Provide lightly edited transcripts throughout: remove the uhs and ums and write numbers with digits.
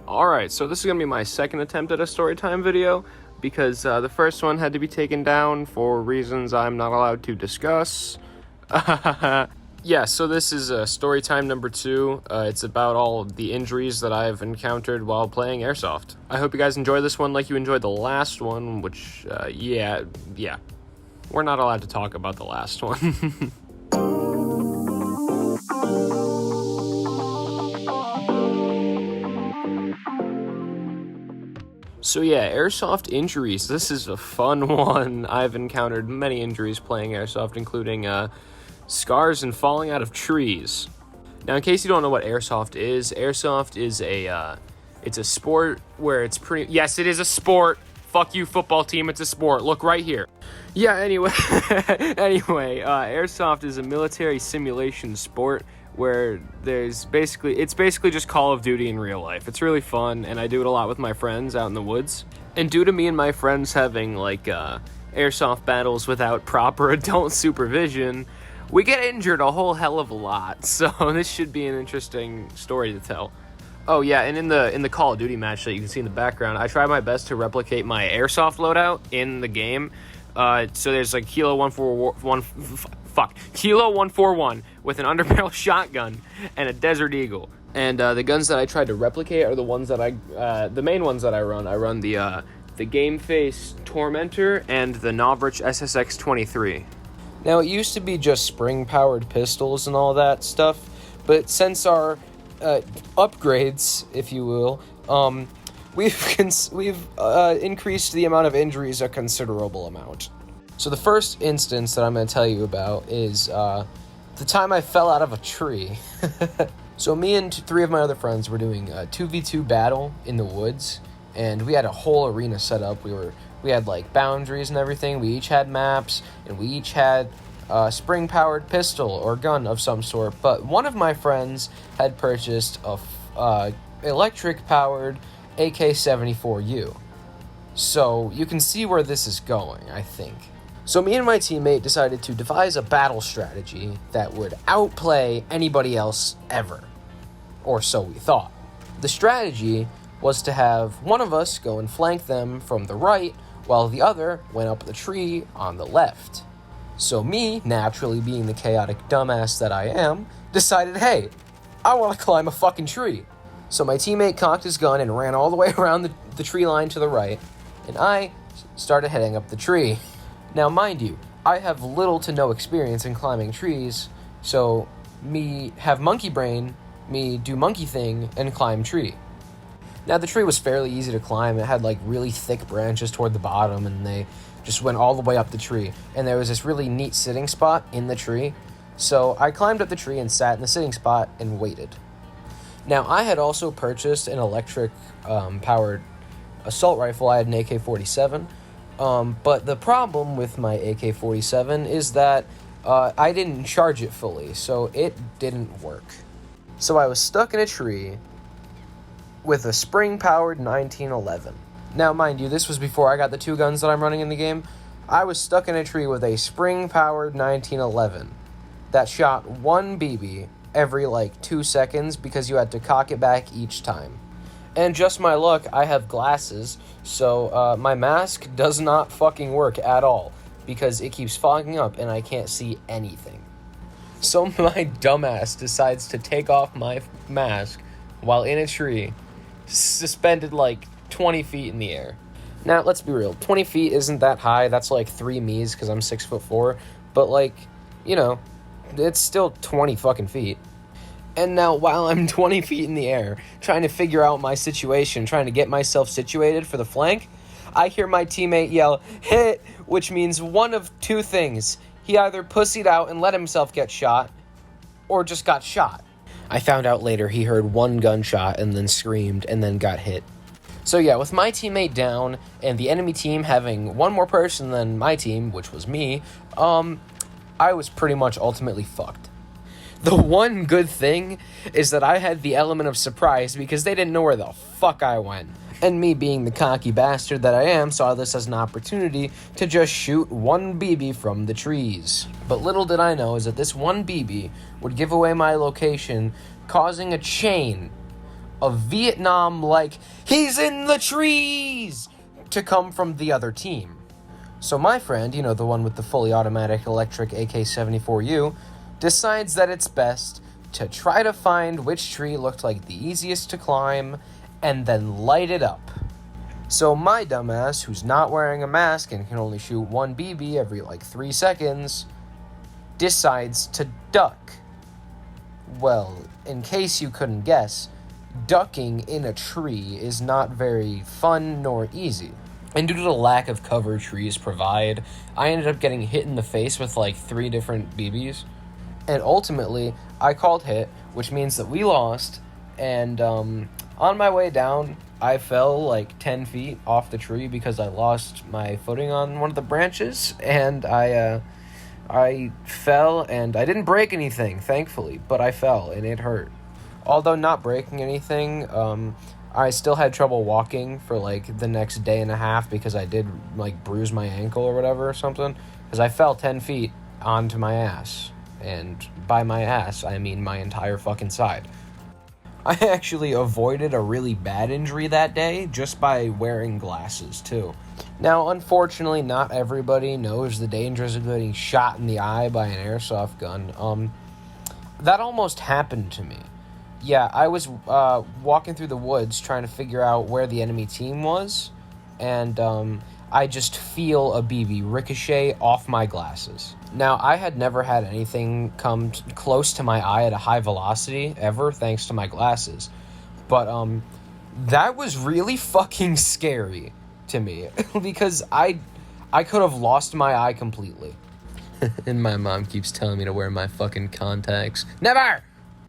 Alright, so this is going to be my second attempt at a storytime video, because the first one had to be taken down for reasons I'm not allowed to discuss. Yeah, so this is storytime number 2. It's about all of the injuries that I've encountered while playing Airsoft. I hope you guys enjoy this one like you enjoyed the last one, which, yeah. We're not allowed to talk about the last one. So yeah, Airsoft injuries. This is a fun one. I've encountered many injuries playing Airsoft, including scars and falling out of trees. Now, in case you don't know what Airsoft is it's a sport where it's pretty... Yes, it is a sport. Fuck you, football team. It's a sport. Look right here. Yeah, anyway. Airsoft is a military simulation sport where it's basically just Call of Duty in real life. It's really fun, and I do it a lot with my friends out in the woods. And due to me and my friends having, airsoft battles without proper adult supervision, we get injured a whole hell of a lot. So this should be an interesting story to tell. Oh yeah, and in the Call of Duty match that you can see in the background, I try my best to replicate my airsoft loadout in the game. So there's like Kilo 141 with an underbarrel shotgun and a Desert Eagle. And the guns that I tried to replicate are the ones that the main ones that I run. I run the Game Face Tormentor and the Novrich SSX 23. Now, it used to be just spring-powered pistols and all that stuff, but since our upgrades, if you will, we've increased the amount of injuries a considerable amount. So the first instance that I'm going to tell you about is the time I fell out of a tree. So me and 3 of my other friends were doing a 2v2 battle in the woods, and we had a whole arena set up. We had like boundaries and everything. We each had maps, and we each had a spring-powered pistol or gun of some sort. But one of my friends had purchased a electric-powered AK-74U. So you can see where this is going, I think. So me and my teammate decided to devise a battle strategy that would outplay anybody else ever. Or so we thought. The strategy was to have one of us go and flank them from the right, while the other went up the tree on the left. So me, naturally being the chaotic dumbass that I am, decided, hey, I want to climb a fucking tree. So my teammate cocked his gun and ran all the way around the tree line to the right, and I started heading up the tree. Now, mind you, I have little to no experience in climbing trees, so me have monkey brain, me do monkey thing, and climb tree. Now, the tree was fairly easy to climb. It had, really thick branches toward the bottom, and they just went all the way up the tree. And there was this really neat sitting spot in the tree, so I climbed up the tree and sat in the sitting spot and waited. Now, I had also purchased an electric powered assault rifle. I had an AK-47, but the problem with my AK-47 is that I didn't charge it fully, so it didn't work. So I was stuck in a tree with a spring-powered 1911. Now, mind you, this was before I got the 2 guns that I'm running in the game. I was stuck in a tree with a spring-powered 1911 that shot 1 BB every 2 seconds because you had to cock it back each time. And just my luck, I have glasses, so my mask does not fucking work at all because it keeps fogging up and I can't see anything. So my dumbass decides to take off my mask while in a tree, suspended 20 feet in the air. Now, let's be real, 20 feet isn't that high. That's 3 me's because I'm 6'4", but it's still 20 fucking feet. And now, while I'm 20 feet in the air, trying to figure out my situation, trying to get myself situated for the flank, I hear my teammate yell, "Hit!" which means one of 2 things. He either pussied out and let himself get shot, or just got shot. I found out later he heard 1 gunshot and then screamed and then got hit. So yeah, with my teammate down and the enemy team having 1 more person than my team, which was me, I was pretty much ultimately fucked. The one good thing is that I had the element of surprise because they didn't know where the fuck I went. And me being the cocky bastard that I am saw this as an opportunity to just shoot 1 BB from the trees. But little did I know is that this 1 BB would give away my location, causing a chain of Vietnam like, "He's in the trees!" to come from the other team. So my friend, you know, the one with the fully automatic electric AK-74U, decides that it's best to try to find which tree looked like the easiest to climb and then light it up. So my dumbass, who's not wearing a mask and can only shoot one BB every 3 seconds, decides to duck. Well, in case you couldn't guess, ducking in a tree is not very fun nor easy. And due to the lack of cover trees provide, I ended up getting hit in the face with 3 different BBs. And ultimately, I called hit, which means that we lost. And on my way down, I fell 10 feet off the tree because I lost my footing on one of the branches. And I fell, and I didn't break anything, thankfully, but I fell, and it hurt. Although not breaking anything, I still had trouble walking for the next day and a half because I did bruise my ankle or whatever or something, because I fell 10 feet onto my ass, and by my ass I mean my entire fucking side. I actually avoided a really bad injury that day just by wearing glasses too. Now, unfortunately, not everybody knows the dangers of getting shot in the eye by an airsoft gun. That almost happened to me. Yeah, I was walking through the woods trying to figure out where the enemy team was, and I just feel a BB ricochet off my glasses. Now, I had never had anything come close to my eye at a high velocity ever, thanks to my glasses. But that was really fucking scary to me because I could have lost my eye completely. And my mom keeps telling me to wear my fucking contacts. Never!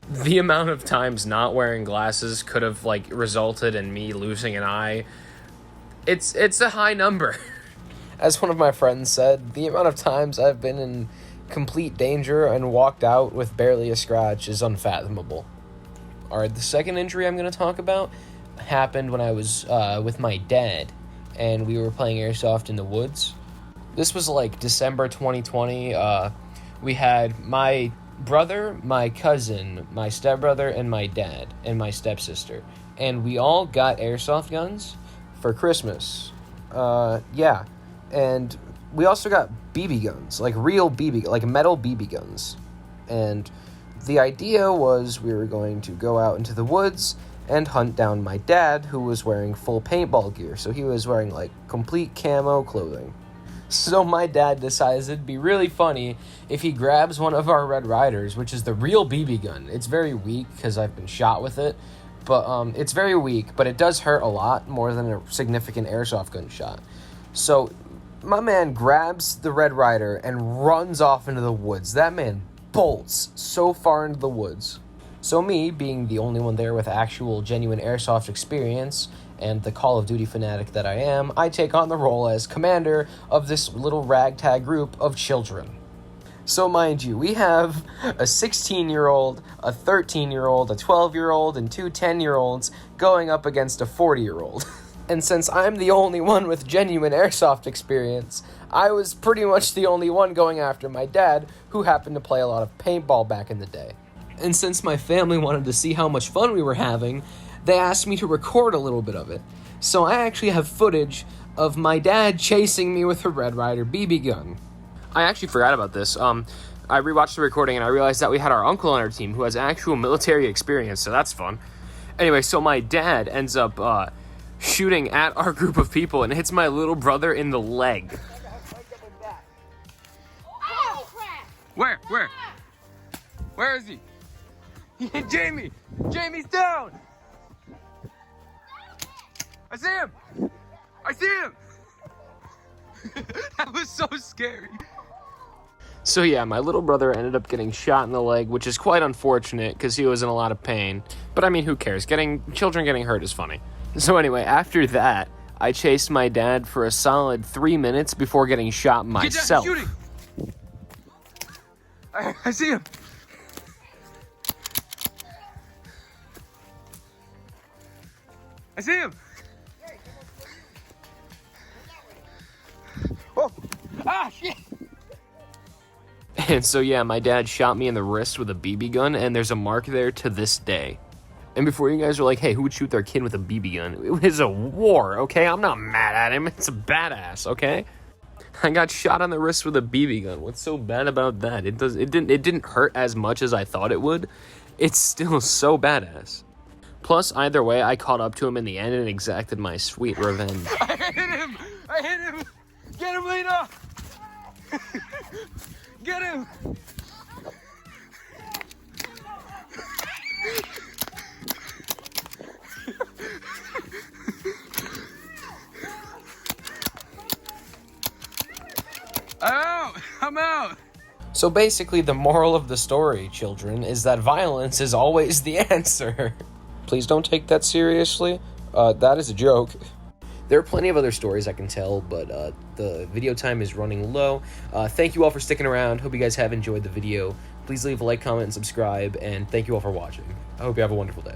The amount of times not wearing glasses could have resulted in me losing an eye. It's a high number. As one of my friends said, the amount of times I've been in complete danger and walked out with barely a scratch is unfathomable. Alright, the second injury I'm going to talk about happened when I was with my dad, and we were playing airsoft in the woods. This was December 2020. We had my brother, my cousin, my stepbrother, and my dad, and my stepsister. And we all got airsoft guns for Christmas. Yeah. And we also got BB guns, real BB, metal BB guns. And the idea was we were going to go out into the woods and hunt down my dad, who was wearing full paintball gear. So he was wearing complete camo clothing. So my dad decides it'd be really funny if he grabs one of our Red Riders, which is the real BB gun. It's very weak because I've been shot with it, but it's very weak, but it does hurt a lot more than a significant airsoft gun shot. So my man grabs the Red Rider and runs off into the woods. That man bolts so far into the woods. So me, being the only one there with actual genuine airsoft experience and the Call of Duty fanatic that I am, I take on the role as commander of this little ragtag group of children. So mind you, we have a 16-year-old, a 13-year-old, a 12-year-old, and 2 10-year-olds going up against a 40-year-old. And since I'm the only one with genuine airsoft experience, I was pretty much the only one going after my dad, who happened to play a lot of paintball back in the day. And since my family wanted to see how much fun we were having, they asked me to record a little bit of it. So I actually have footage of my dad chasing me with a Red Ryder BB gun. I actually forgot about this. I rewatched the recording and I realized that we had our uncle on our team who has actual military experience, so that's fun. Anyway, so my dad ends up shooting at our group of people and hits my little brother in the leg. Where? Where is he? He hit Jamie! Jamie's down! I see him! That was so scary. So yeah, my little brother ended up getting shot in the leg, which is quite unfortunate because he was in a lot of pain. But I mean, who cares? Children getting hurt is funny. So anyway, after that, I chased my dad for a solid 3 minutes before getting shot myself. Get down, shooting! I see him! I see him! Oh! Ah, shit! And so yeah, my dad shot me in the wrist with a BB gun, and there's a mark there to this day. And before you guys are like, hey, who would shoot their kid with a BB gun? It was a war, okay? I'm not mad at him. It's a badass, okay? I got shot on the wrist with a BB gun. What's so bad about that? It didn't hurt as much as I thought it would. It's still so badass. Plus, either way, I caught up to him in the end and exacted my sweet revenge. I hit him! I hit him! Get him, Lena! Get him! I'm out! So basically, the moral of the story, children, is that violence is always the answer. Please don't take that seriously. That is a joke. There are plenty of other stories I can tell, but the video time is running low. Thank you all for sticking around. Hope you guys have enjoyed the video. Please leave a like, comment, and subscribe, and thank you all for watching. I hope you have a wonderful day.